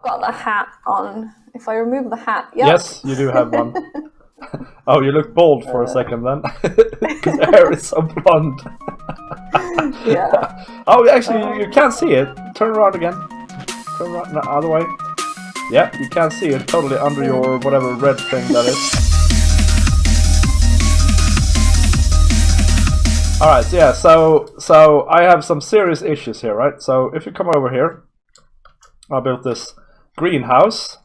got the hat on. If I remove the hat, yep. Yes, you do have one. Oh, you looked bald for a second then. Because the hair is so blonde. Yeah. Oh, actually, you can't see it. Turn around again. Turn around, no, other way. Yeah, you can't see it totally under your whatever red thing that is. Alright, so yeah, so I have some serious issues here, right? So if you come over here, I built this greenhouse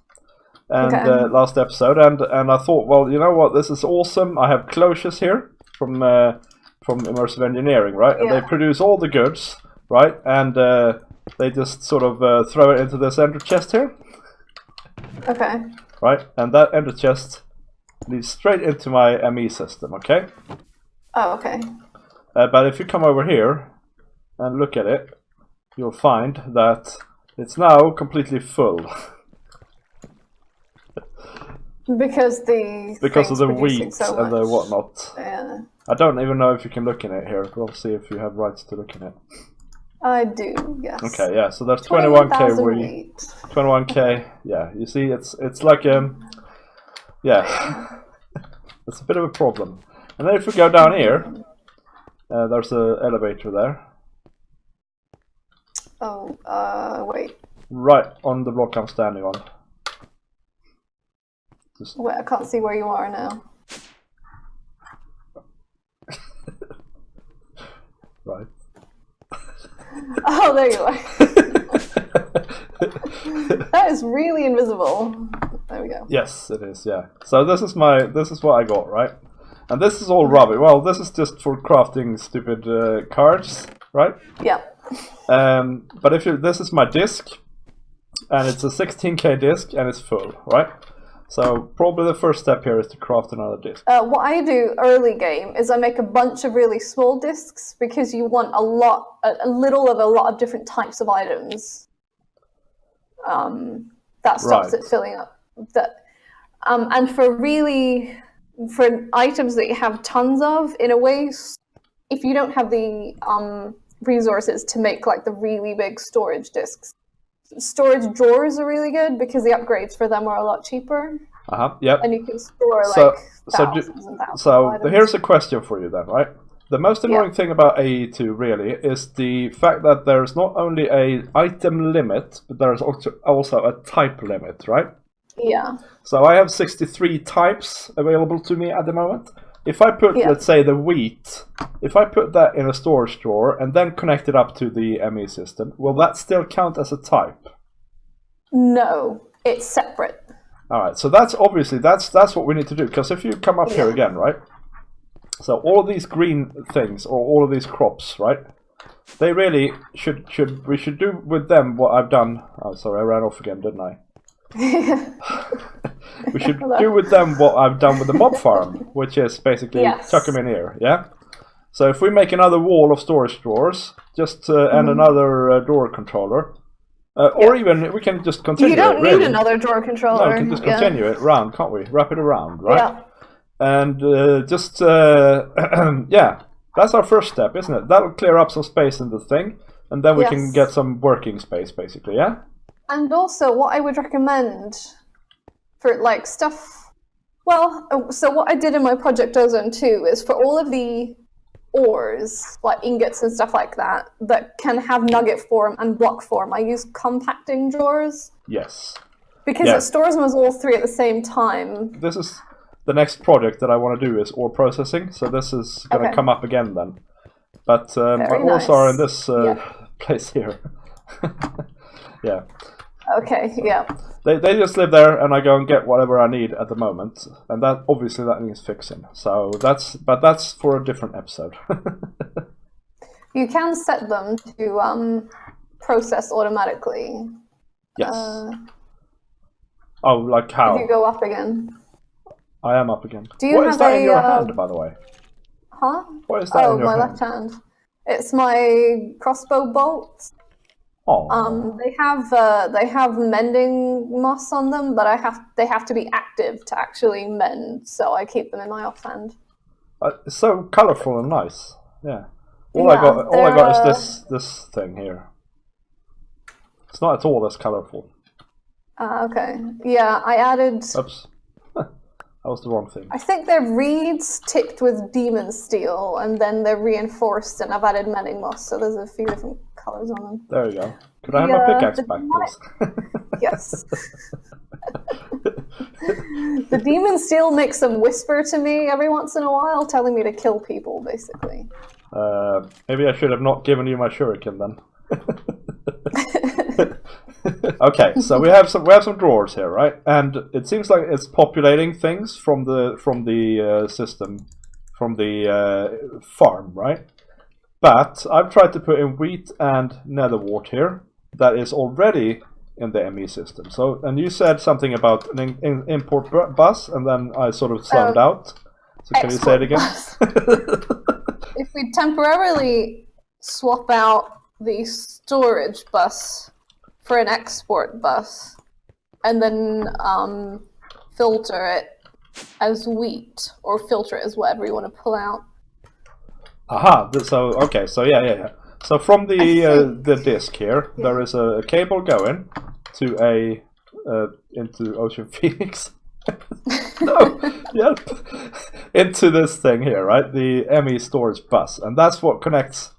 and last episode, and I thought, well, you know what, this is awesome. I have closures here from Immersive Engineering, right? And they produce all the goods, right? And they just sort of throw it into this ender chest here. Okay. Right, and that ender chest leads straight into my ME system, okay? Oh, okay. But if you come over here and look at it, you'll find that it's now completely full. Because of the wheat so and the whatnot. Yeah. I don't even know if you can look in it here. We'll see if you have rights to look in it. I do, yes. Okay, yeah. So there's 21k wheat. 21k. Yeah, you see, it's like yeah, it's a bit of a problem. And then if we go down here, there's an elevator there. Oh, wait. Right on the block I'm standing on. Wait, I can't see where you are now. Right. Oh, there you are. That is really invisible. There we go. Yes, it is. Yeah. So this is what I got, right? And this is all rubbish. Well, this is just for crafting stupid cards, right? Yeah. But this is my disc, and it's a 16k disc, and it's full, right? So probably the first step here is to craft another disc. What I do early game is I make a bunch of really small discs because you want a lot of different types of items. That stops it filling up. And for items that you have tons of, in a way, if you don't have the resources to make like the really big storage discs, storage drawers are really good because the upgrades for them are a lot cheaper. Yep. And you can store thousands and thousands of items. Here's a question for you then, right? The most annoying thing about AE2 really is the fact that there's not only an item limit, but there's also a type limit, right? Yeah. So I have 63 types available to me at the moment. If I put, let's say, the wheat, if I put that in a storage drawer and then connect it up to the ME system, will that still count as a type? No, it's separate. All right, so that's obviously, that's what we need to do. Because if you come up here again, right? So all of these green things, or all of these crops, right? They really we should do with them what I've done. Oh, sorry, I ran off again, didn't I? We should do with them what I've done with the mob farm, which is basically chuck them in here, yeah? So if we make another wall of storage drawers, just and another door controller, or even we can just continue it. You don't need another door controller. No, we can just continue it around, can't we? Wrap it around, right? Yeah. And yeah, that's our first step, isn't it? That'll clear up some space in the thing, and then we can get some working space, basically, yeah? And also, what I would recommend for like stuff, so what I did in my project Ozone 2 is for all of the ores, like ingots and stuff like that, that can have nugget form and block form, I use compacting drawers. Yes. Because it stores them as all three at the same time. This is the next project that I want to do is ore processing, so this is going to come up again then. But my ores are in this place here. Yeah. Okay, yeah. They just live there, and I go and get whatever I need at the moment, and that obviously that needs fixing. So that's for a different episode. You can set them to process automatically. Yes. Oh, like how? If you go up again. I am up again. Do you what is that in your hand, by the way? Huh? What is that in your hand? Oh, my left hand. It's my crossbow bolt. Oh. They have mending moss on them, but they have to be active to actually mend, so I keep them in my offhand. It's so colourful and nice. Yeah. All I got is this thing here. It's not at all as colourful. Okay. Yeah, I added... Oops. That was the wrong thing. I think they're reeds tipped with demon steel, and then they're reinforced, and I've added melting moss, so there's a few different colors on them. There you go. Could I have my pickaxe back, please? Yes. The demon steel makes them whisper to me every once in a while, telling me to kill people, basically. Maybe I should have not given you my shuriken then. Okay, so we have some drawers here, right? And it seems like it's populating things from the system, from the farm, right? But I've tried to put in wheat and netherwort here that is already in the ME system. So, and you said something about an import bus, and then I sort of zoned out. So can you say it again? If we temporarily swap out the storage bus for an export bus, and then filter it as wheat, or filter it as whatever you want to pull out. Aha, so, okay, so yeah. So from the disk here, there is a cable going to into Ocean Phoenix. No, yep. Into this thing here, right? The ME storage bus, and that's what connects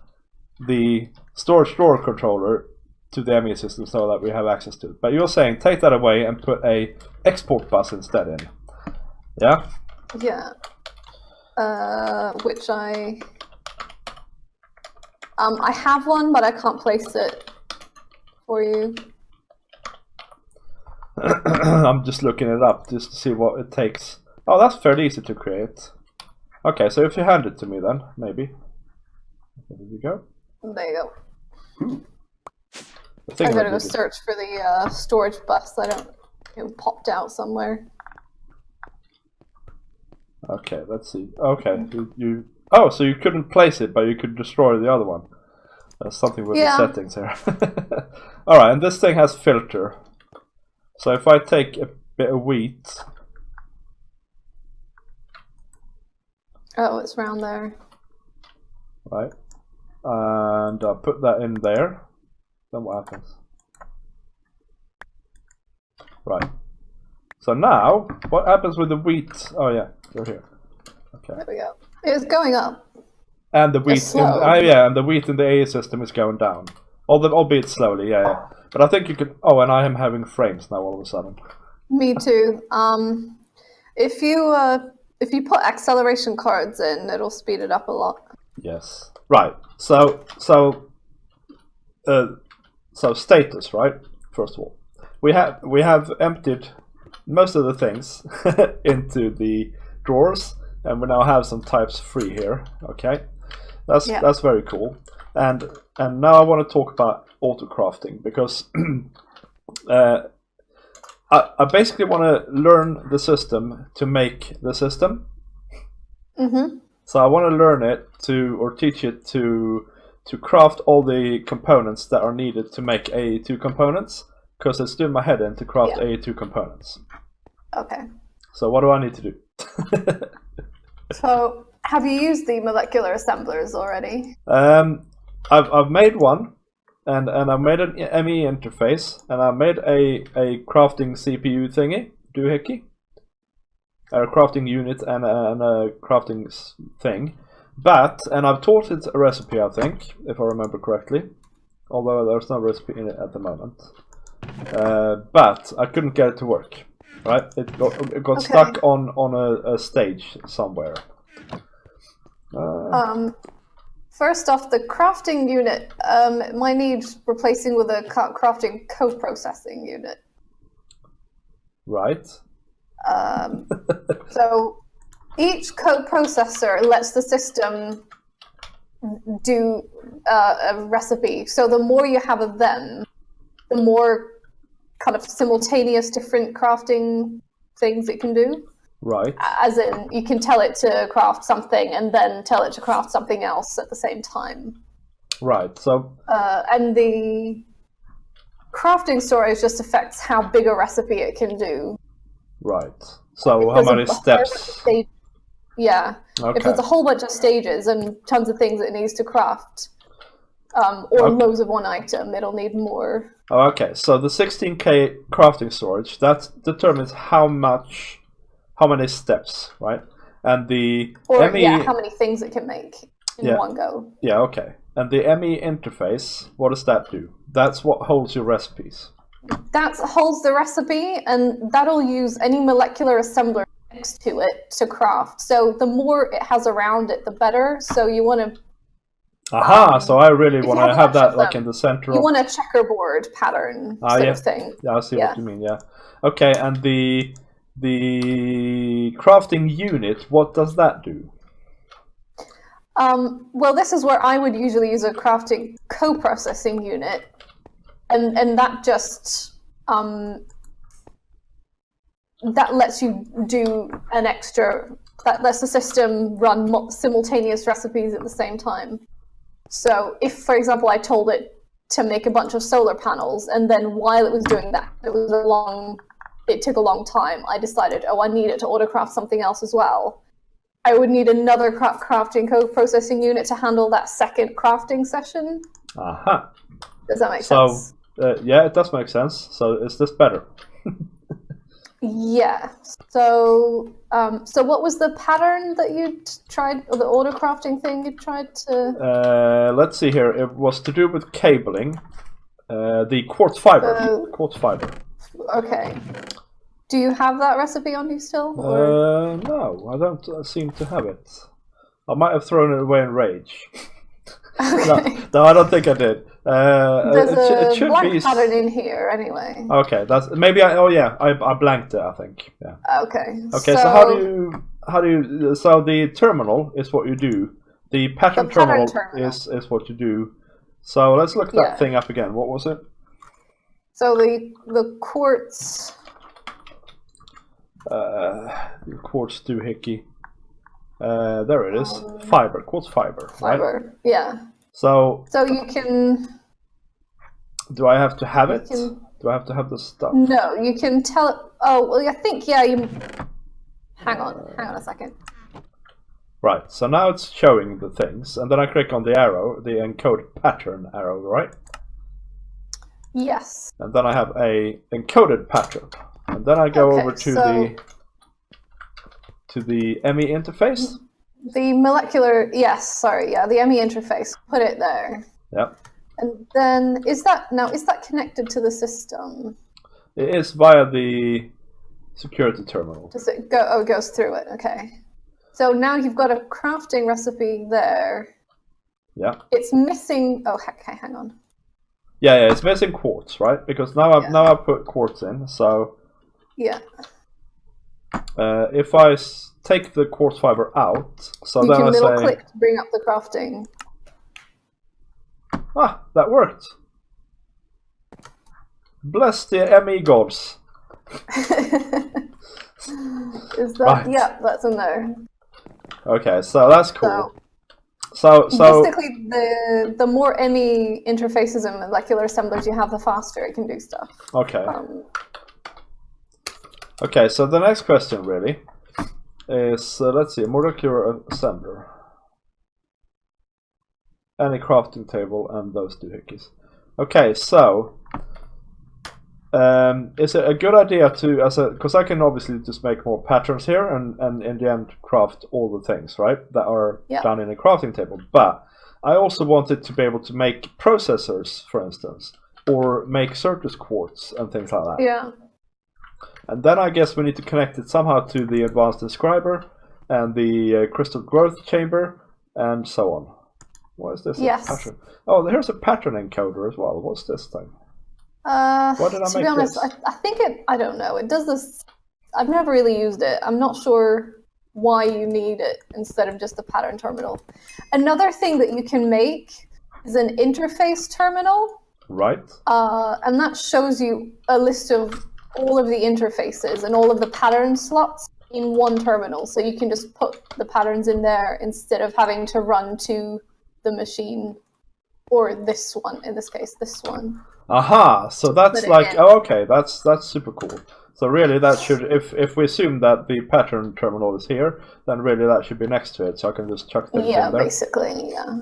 the storage drawer controller to the ME system so that we have access to it. But you're saying take that away and put a export bus instead in. Yeah? Yeah. Which I have one, but I can't place it for you. I'm just looking it up just to see what it takes. Oh, that's fairly easy to create. Okay, so if you hand it to me then, maybe. There you go. There you go. I gotta go search for the storage bus. I don't... It popped out somewhere. Okay, let's see. Okay, you... Oh, so you couldn't place it, but you could destroy the other one. There's something with the settings here. Alright, and this thing has filter. So if I take a bit of wheat... Oh, it's around there. Right. And I'll put that in there. Then what happens? Right. So now, what happens with the wheat? Oh yeah, go here. Okay. There we go. It's going up. And the wheat, and the wheat in the AE system is going down, albeit slowly. Yeah. But I think you could. Oh, and I am having frames now all of a sudden. Me too. If you put acceleration cards in, it'll speed it up a lot. Yes. Right. So status, right? First of all, we have emptied most of the things into the drawers, and we now have some types free here. Okay, that's very cool. And now I want to talk about auto crafting, because I basically want to learn the system to make the system. Mm-hmm. So I want to learn it or teach it to craft all the components that are needed to make AE2 components, because it's doing my head in to craft AE2 components. Okay. So what do I need to do? So have you used the molecular assemblers already? I've made one, and I've made an Emmy interface, and I made a crafting CPU thingy, doohickey. A crafting unit and a crafting thing. And I've taught it a recipe, I think, if I remember correctly. Although there's no recipe in it at the moment. But I couldn't get it to work. Right? It got stuck on a stage somewhere. First off, the crafting unit might need replacing with a crafting co-processing unit. Right. So each co-processor lets the system do a recipe. So the more you have of them, the more kind of simultaneous different crafting things it can do. Right. As in, you can tell it to craft something and then tell it to craft something else at the same time. Right. So. And the crafting storage just affects how big a recipe it can do. Right. So how many steps? Yeah. Okay. If there's a whole bunch of stages and tons of things it needs to craft, or loads of one item, it'll need more Oh, okay, so the 16K crafting storage, that determines how many steps, right? And the Emmy, how many things it can make in one go. Yeah, okay. And the Emmy interface, what does that do? That's what holds your recipes. That holds the recipe, and that'll use any molecular assembler next to it to craft. So the more it has around it, the better. So you want to... Aha, so I really want to have that like in the center. You want a checkerboard pattern sort of thing. Yeah, I see what you mean, yeah. Okay, and the crafting unit, what does that do? Well, this is where I would usually use a crafting co-processing unit, and that just that lets you do an extra, that lets the system run simultaneous recipes at the same time. So if, for example, I told it to make a bunch of solar panels, and then while it was doing that, it took a long time, I decided, oh, I need it to autocraft something else as well. I would need another crafting co-processing unit to handle that second crafting session. Aha. Does that make sense? Yeah, it does make sense. So is this better? Yeah. So, so what was the pattern that you tried, or the auto crafting thing you tried to? Let's see here. It was to do with cabling, the quartz fiber. Quartz fiber. Okay. Do you have that recipe on you still? Or? No, I don't seem to have it. I might have thrown it away in rage. Okay. No, I don't think I did. There's a blank pattern in here anyway. Okay, that's maybe I blanked it, I think. Yeah. Okay. Okay, so how do you so the terminal is what you do. The pattern terminal is what you do. So let's look that thing up again. What was it? So the quartz quartz doohickey. There it is. Fiber, quartz fiber. Fiber, right? Yeah. So you can... Do I have to have it? Do I have to have the stuff? No, you can tell it... Oh, well, I think, yeah, you... Hang on a second. Right, so now it's showing the things, and then I click on the arrow, the encode pattern arrow, right? Yes. And then I have a encoded pattern. And then I go over to the Emmy interface. The molecular, the Emmy interface. Put it there. Yep. And then is that connected to the system? It is via the security terminal. Does it go? Oh, it goes through it. Okay. So now you've got a crafting recipe there. Yeah. It's missing. Oh, okay. Hang on. Yeah, it's missing quartz, right? Because now I've put quartz in. So. Yeah. If I take the quartz fiber out, so you then can I middle click to bring up the crafting. Ah, that worked. Bless the Emmy gods. Is that right. Yeah, that's in there. Okay, so that's cool. So basically, the more Emmy interfaces and molecular assemblers you have, the faster it can do stuff. Okay. Okay, so the next question really is, let's see, molecular assembler. Any crafting table and those doohickeys. Okay, so is it a good idea to, because I can obviously just make more patterns here and in the end craft all the things, right, that are done in a crafting table. But I also wanted to be able to make processors, for instance, or make circuit quartz and things like that. Yeah. And then I guess we need to connect it somehow to the advanced inscriber and the crystal growth chamber and so on. What is this? Yes. Pattern? Oh, here's a pattern encoder as well. What's this thing? Why did I make to be honest, this? I think I don't know. It does this. I've never really used it. I'm not sure why you need it instead of just the pattern terminal. Another thing that you can make is an interface terminal. Right. And that shows you a list of all of the interfaces and all of the pattern slots in one terminal. So you can just put the patterns in there instead of having to run to the machine, or this one, in this case, this one. Aha, so that's like, oh, okay, that's super cool. So really that should, if we assume that the pattern terminal is here, then really that should be next to it, so I can just chuck things in there. Yeah, basically, yeah.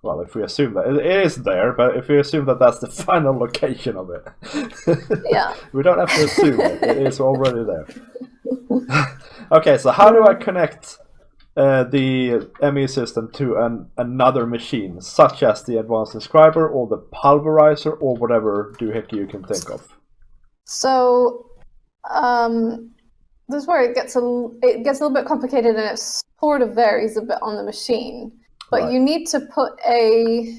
well, if we assume that it is there, but if we assume that that's the final location of it, yeah, we don't have to assume it. It is already there. Okay, so how do I connect the ME system to another machine, such as the Advanced Inscriber or the Pulverizer or whatever doohickey you can think of? So, this is where it gets a little bit complicated, and it sort of varies a bit on the machine. But Right. you need to put an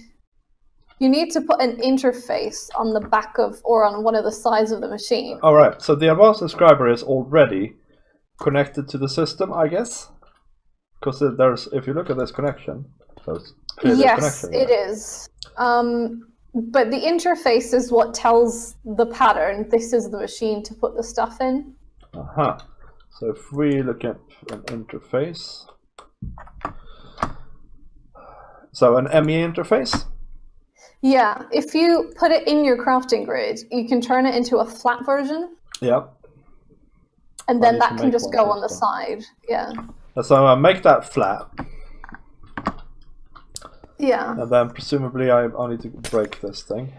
interface on the back of or on one of the sides of the machine. All right. So the Advanced Inscriber is already connected to the system, I guess, because if you look at this connection, there's clearly a Yes, connection it there. is. But the interface is what tells the pattern this is the machine to put the stuff in. Uh-huh. So if we look at an interface, so an ME interface? Yeah, if you put it in your crafting grid, you can turn it into a flat version. Yep. And then that can just go on the side. Yeah. So I make that flat. Yeah. And then presumably I need to break this thing.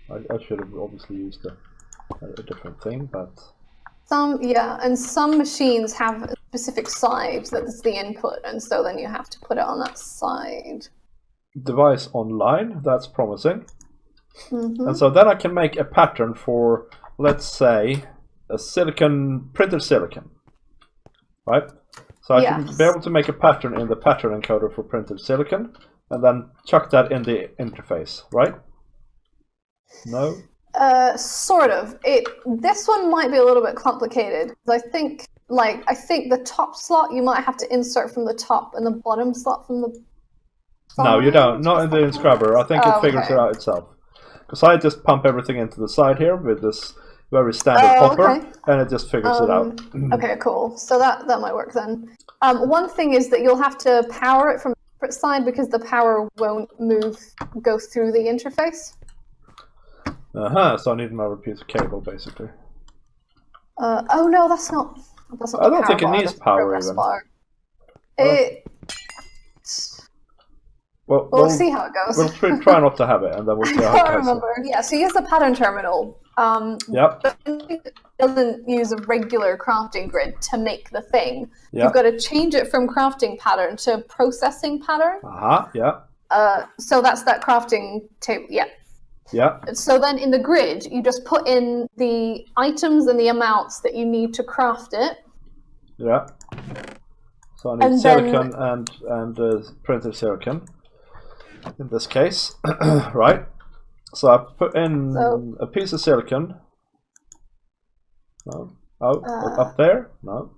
I should have obviously used a different thing, but... And some machines have a specific side that's the input, and so then you have to put it on that side. Device online, that's promising. Mm-hmm. And so then I can make a pattern for, let's say, a printed silicon, right? So I can be able to make a pattern in the pattern encoder for printed silicon, and then chuck that in the interface, right? No? Sort of. This one might be a little bit complicated. I think the top slot you might have to insert from the top, and the bottom slot from the side. No, you don't. Not in the inscriber. I think it figures it out itself. Because I just pump everything into the side here with this very standard popper, and it just figures it out. Okay, cool. So that might work then. One thing is that you'll have to power it from the separate side because the power won't go through the interface. So I need another piece of cable, basically. Oh no, that's not. I don't think it needs power even. Well, we'll see how it goes. We'll try not to have it, and then we'll see how it goes. I remember. Yeah, so use the pattern terminal. Yep. But it doesn't use a regular crafting grid to make the thing. Yep. You've got to change it from crafting pattern to processing pattern. Yeah. So that's that crafting table. Yeah. Yeah. So then in the grid, you just put in the items and the amounts that you need to craft it. Yeah. So I need silicon and printed silicon in this case, right? So I put in a piece of silicon. No. Oh, up there? No.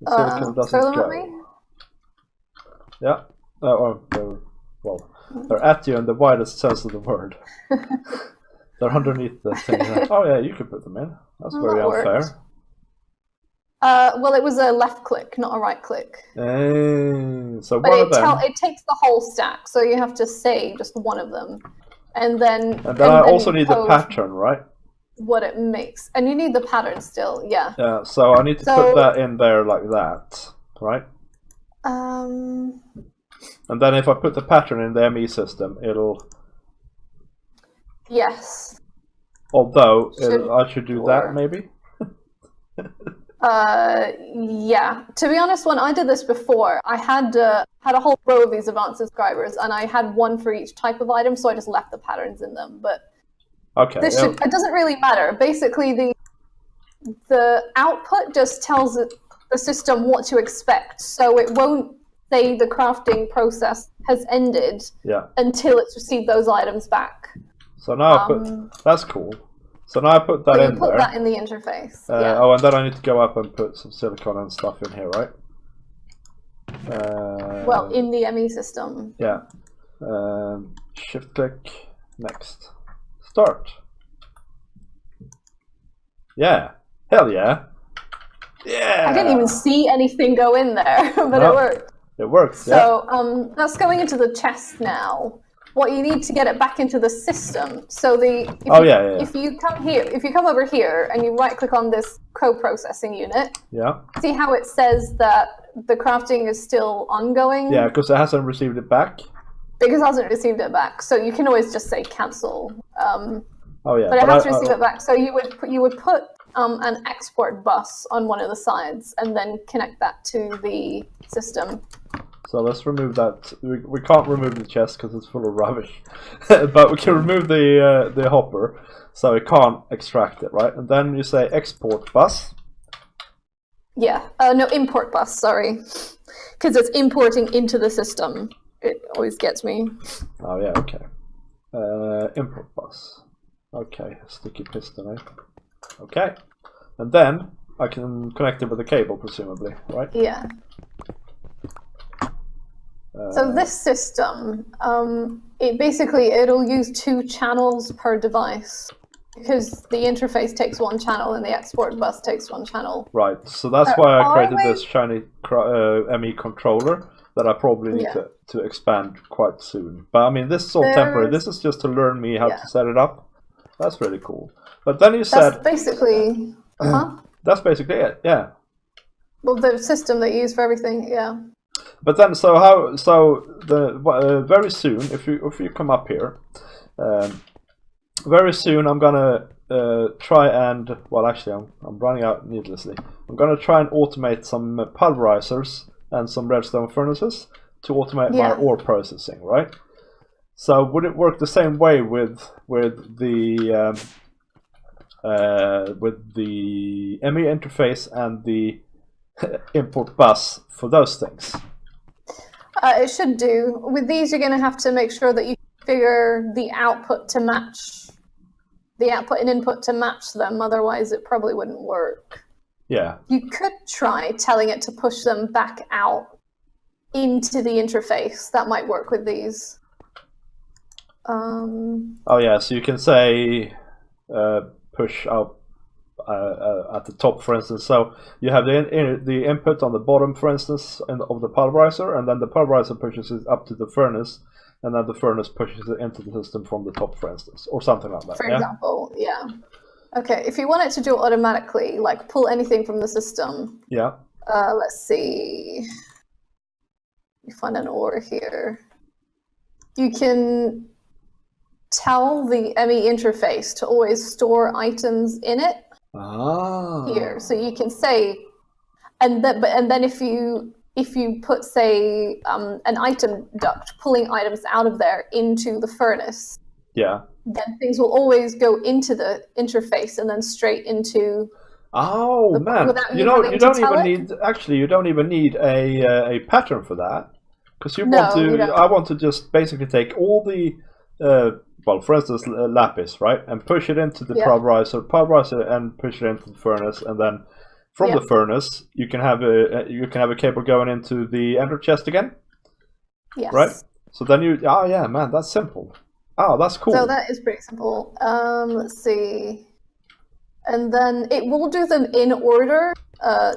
The silicon doesn't go. Yeah. They're at you in the widest sense of the word. They're underneath the thing. Oh yeah, you could put them in. That's very unfair. Well, it was a left click, not a right click. So it takes the whole stack, so you have to say just one of them, and then I also need the pattern, right? What it makes, and you need the pattern still, yeah. Yeah, so I need to put that in there like that, right? And then if I put the pattern in the ME system, it'll... Yes. Although, I should do that, maybe? Yeah. To be honest, when I did this before, I had a whole row of these advanced subscribers, and I had one for each type of item, so I just left the patterns in them. But okay, it doesn't really matter. Basically, the output just tells the system what to expect, so it won't say the crafting process has ended until it's received those items back. So now that's cool. So now I put that in there. Put that in the interface. Oh, and then I need to go up and put some silicon and stuff in here, right? Well, in the ME system. Yeah. Shift click. Next. Start. Yeah. Hell yeah. Yeah. I didn't even see anything go in there, but it worked. It works. So that's going into the chest now. What you need to get it back into the system. So if you come over here and you right click on this co-processing unit, see how it says that the crafting is still ongoing? Yeah, because it hasn't received it back. because it hasn't received it back. So you can always just say cancel. Oh yeah, but it has to receive it back. So you would put an export bus on one of the sides and then connect that to the system. So let's remove that. We can't remove the chest because it's full of rubbish, but we can remove the hopper, so it can't extract it, right? And then you say export bus. Yeah, no, import bus, sorry. Because it's importing into the system. It always gets me. Oh yeah, okay. Import bus. Okay, sticky piston, eh? Okay. And then I can connect it with a cable, presumably, right? Yeah. So this system, it'll use 2 channels per device. Because the interface takes 1 channel and the export bus takes 1 channel. Right, so that's why I created this shiny Emmy controller that I probably need to expand quite soon. But I mean, this is all temporary. This is just to learn me how to set it up. That's really cool. But then you said... That's basically... That's basically it, yeah. Well, the system that you use for everything, yeah. But then, very soon, if you come up here... very soon I'm gonna try and, well actually I'm running out needlessly. I'm gonna try and automate some pulverizers and some redstone furnaces to automate my ore processing, right? So would it work the same way with the Emmy interface and the import bus for those things? It should do. With these you're gonna have to make sure that you configure the output to match the output and input to match them, otherwise it probably wouldn't work. Yeah. You could try telling it to push them back out into the interface. That might work with these. Oh yeah, so you can say push out at the top, for instance. So you have the input on the bottom, for instance, of the pulverizer, and then the pulverizer pushes it up to the furnace, and then the furnace pushes it into the system from the top, for instance, or something like that. For example, yeah. Okay, if you want it to do it automatically, like pull anything from the system. Yeah. Let's see. You find an ore here. You can tell the Emmy interface to always store items in it. Ah. Here, so you can say, and then if you put, say, an item duct pulling items out of there into the furnace, then things will always go into the interface and then straight into. Oh man! You don't even need a pattern for that, because I want to just basically take all the well, for instance, lapis, right, and push it into the pulverizer, and push it into the furnace, and then. From the furnace, you can have a cable going into the ender chest again. Yes. Right. So then you. Oh yeah, man, that's simple. Oh, that's cool. So that is pretty simple. Let's see, and then it will do them in order.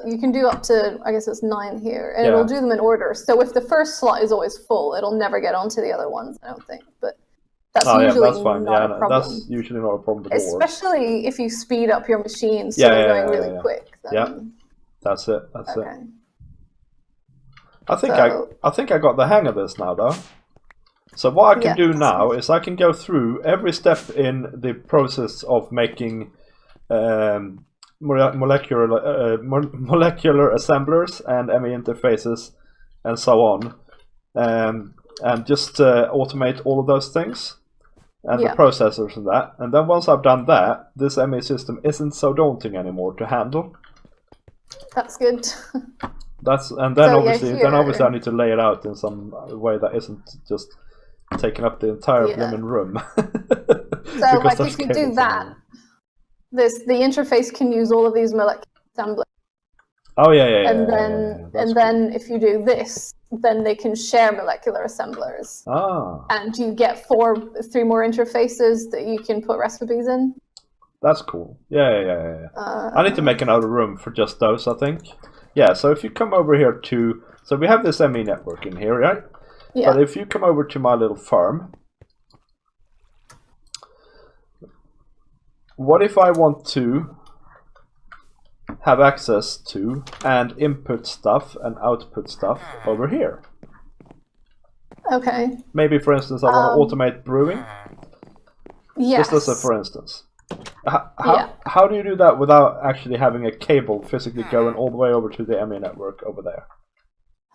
You can do up to, I guess it's 9 here, and it will do them in order. So if the first slot is always full, it'll never get onto the other ones, I don't think. But that's usually that's fine. not a problem. That's usually not a problem at all. Especially if you speed up your machine so they're going really quick. Then... Yeah, that's it. That's it. I think I got the hang of this now, though. So what I can do now is I can go through every step in the process of making molecular assemblers and Emmy interfaces and so on, and just automate all of those things and the processors and that. And then once I've done that, this Emmy system isn't so daunting anymore to handle. That's good. Obviously I need to lay it out in some way that isn't just taking up the entire blooming room. So like if you do that, the interface can use all of these molecular assemblers. Oh And then if you do this, then they can share molecular assemblers. And you get 3 more interfaces that you can put recipes in. That's cool. Yeah. I need to make another room for just those, I think. Yeah, so if you come over here to... So we have this ME network in here, right? Yeah. But if you come over to my little farm... What if I want to have access to and input stuff and output stuff over here? Okay. Maybe, for instance, I want to automate brewing. Yes. Just as a for instance. How do you do that without actually having a cable physically going all the way over to the Emmy network over there?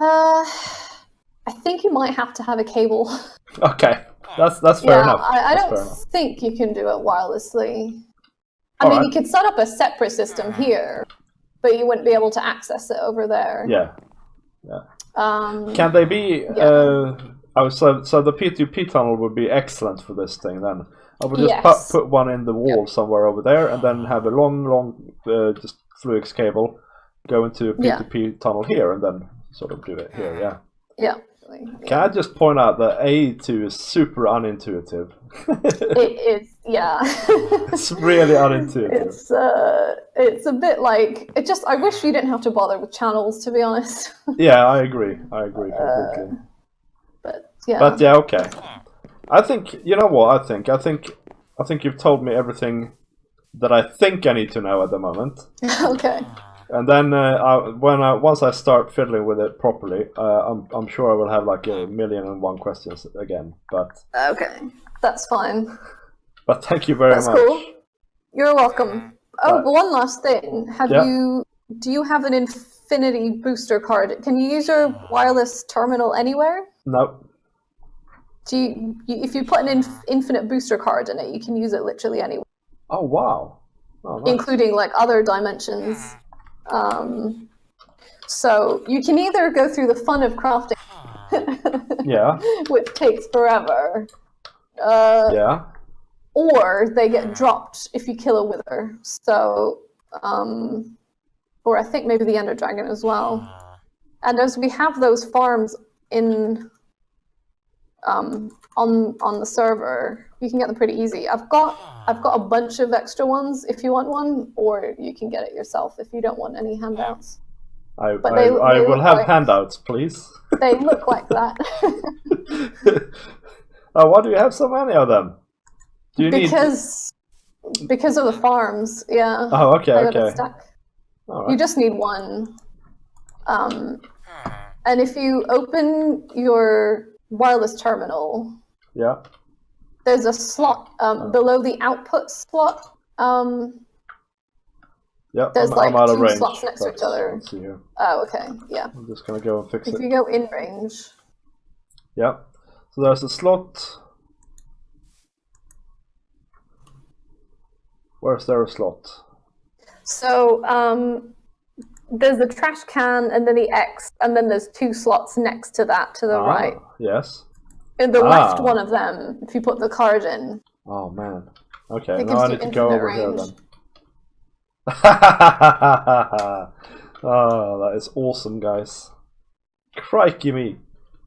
I think you might have to have a cable. Okay, that's fair enough. I don't think you can do it wirelessly. I mean, you could set up a separate system here, but you wouldn't be able to access it over there. Yeah. Can they be? So the P2P tunnel would be excellent for this thing then. I would just put one in the wall somewhere over there, and then have a long just fluix cable go into a P2P tunnel here, and then sort of do it here. Yeah. Yeah. Can I just point out that AE2 is super unintuitive? It is, yeah. It's really unintuitive. It's a bit like I wish you didn't have to bother with channels, to be honest. Yeah, I agree completely. But yeah, okay. I think what I think you've told me everything that I think I need to know at the moment. Okay. And then once I start fiddling with it properly, I'm sure I will have like 1,000,001 questions again. But okay, that's fine. But thank you very much. That's cool. You're welcome. Oh, but one last thing. Do you have an Infinity booster card? Can you use your wireless terminal anywhere? No. If you put an infinite booster card in it, you can use it literally anywhere. Oh wow! Oh, nice. Including like other dimensions. So you can either go through the fun of crafting, which takes forever. Or they get dropped if you kill a wither. So, or I think maybe the Ender Dragon as well. And as we have those farms in on the server, you can get them pretty easy. I've got a bunch of extra ones if you want one, or you can get it yourself if you don't want any handouts. I will have handouts, please. They look like that. Why do you have so many of them? Because of the farms, yeah. Oh, okay, okay. Right. You just need one. And if you open your wireless terminal, there's a slot below the output slot. There's like two slots next to each other. Oh, okay, yeah. I'm just gonna go and fix it. If you go in range. Yeah. So there's a slot. Where's there a slot? So there's the trash can and then the X, and then there's two slots next to that to the right. Yes. In the left one of them, if you put the card in. Oh man. Okay, now I need to go over here then. Oh, that is awesome, guys. Crikey me.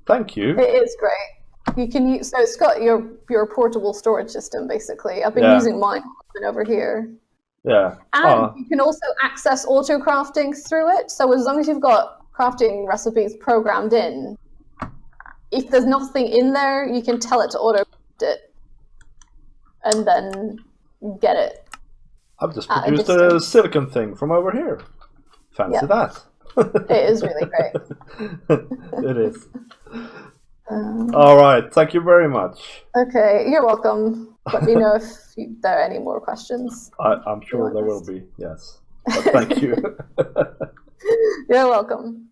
Thank you. It is great. You can use, so it's got your portable storage system basically. I've been using mine over here. Yeah. And you can also access auto crafting through it. So as long as you've got crafting recipes programmed in, if there's nothing in there, you can tell it to auto craft it and then get it. I've just produced a silicon thing from over here. Fancy that. It is really great. It is. All right. Thank you very much. Okay. You're welcome. Let me know if there are any more questions. I'm sure there will be. Yes. But thank you. You're welcome.